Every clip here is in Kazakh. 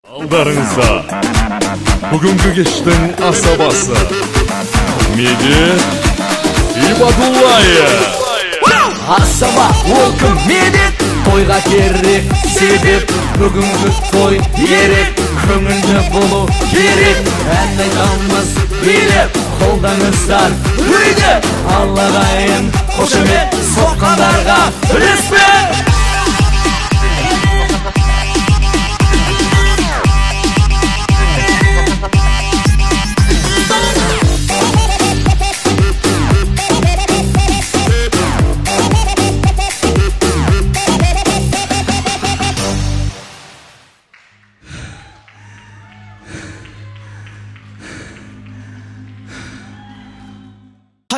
Алдарыңызда бүгінгі кештің асабасы Медет Ибадуллаев. Асаба ол кім Медет? Тойға керек себеп, бүгінгі той ерек, көңілді болу керек. Ән айтамыз билеп, қолдаңыздар үйде, аллағайын қошемет, соққандарға үлеспен.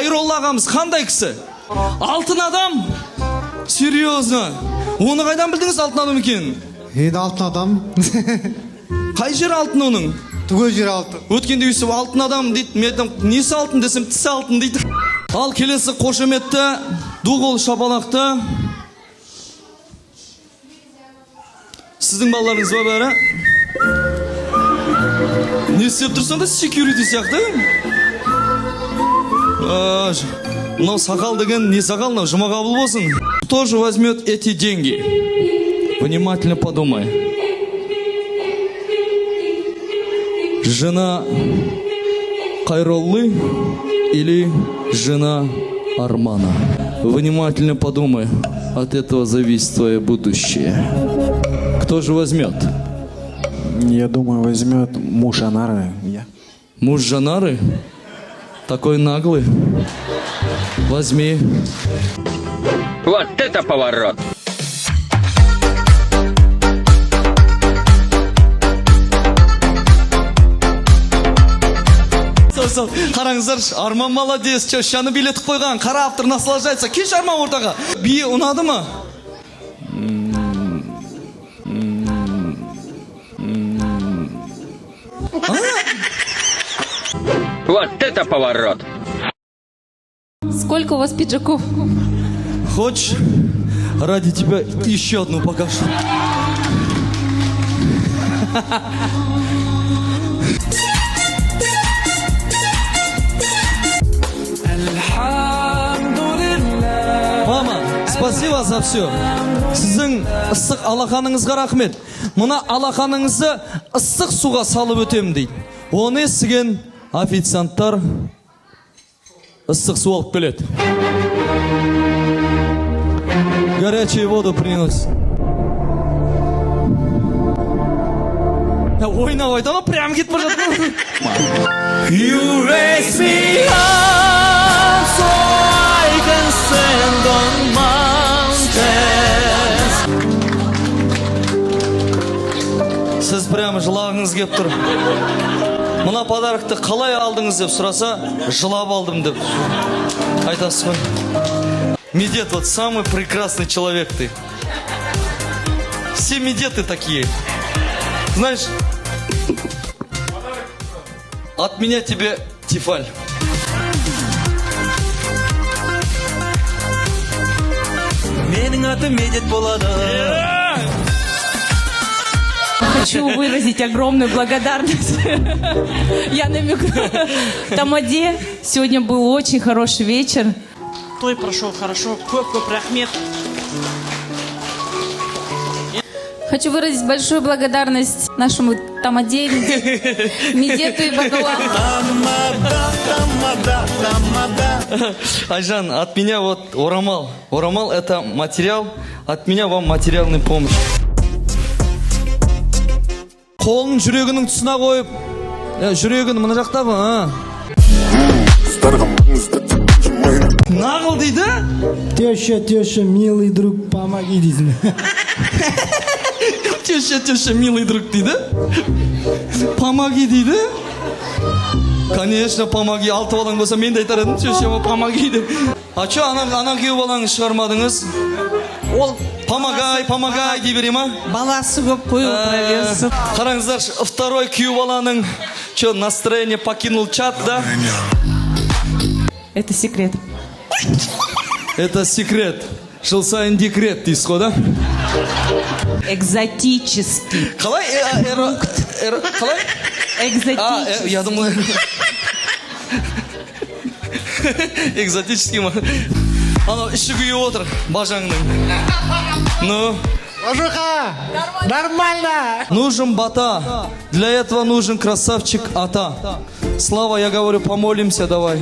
Хайролла ағамыз қандай кісі? Алтын адам? Серьезно? Оны қайдан білдіңіз алтын адам екенін? Енді алтын адам. Қай жер алтын оның? Түгел жер алтын. Өткенде өйсіп алтын адам дейді. Мен айтам, несі алтын десем, тісі алтын дейді. Ал келесі қошеметті, дуғол шапалақты. Сіздің балаларыңыз ба бәрі? Не істеп тұрсың да секьюрити сияқты? Мынау сақал деген не сақал, мынау жұмағабыл болсын. Кто же возьмет эти деньги? Внимательно подумай. Жена Хайроллы или жена Армана? Внимательно подумай. От этого зависит твое будущее. Кто же возьмет? Я думаю, возьмет муж Анары. Я. Муж Жанары? Такой наглый. Возьми. Вот это поворот! Қараңыздар, Арман молодец, чөшаны билетіп қойған, қара автор наслаждается. Кеш Арман ортаға. Бие ұнады ма? Вот это поворот! Сколько у вас пиджаков? Хочешь, ради тебя еще одну покажу. Мама, спасибо за все. Сіздің ыстық алақаныңызға рахмет. Мұна алақаныңызды ыстық суға салып өтемін дейді. Оны естіген официанттар ыстық су алып келеді. Горячую воду принос. Ойнап айтама, прям кетіп бара жатыр. You raise me up so I can stand on mountains. Сіз прямо жылағыңыз кеп тұр. Мына подарокты қалай алдыңыз деп сұраса, жылап алдым деп айтасыз ғой. Медет, вот самый прекрасный человек ты. Все медеты такие. Знаешь, от меня тебе Тифаль. Менің атым Медет болады. Хочу выразить огромную благодарность. Я намекну. Тамаде, сегодня был очень хороший вечер. Той прошел хорошо, көп рахмет. Хочу выразить большую благодарность нашему Тамаде, Медету Ибадуллаеву. Айжан, от меня вот орамал. Орамал это материал, от меня вам материальная помощь. Қолын жүрегінің тұсына қойып, жүрегін мына жақта ғой, Нағыл дейді? Теща, милый друг, помоги дейсің. Теща, милый друг дейді? Помоги дейді? Конечно, помоги. Алты балаң болса, мен де айтар едім, тещама помоги деп. А че, ана күйеу балаңыз шығармадыңыз? Ол помогай дей бере ма? Баласы көп қой отыра берсін. Қараңыздар, второй күйеу баланың настроение покинул чат, да? Это секрет. Это секрет. Жыл сайын декрет дейсіз ғой, да? Экзотический. Қалай? Қалай? Экзотический. Я думаю... Экзотический ма? Анау іші күйіп отыр, бажаңның. Ну? Мужика, нормально. Нужен бата. Для этого нужен красавчик Ата. Слава, я говорю, помолимся давай.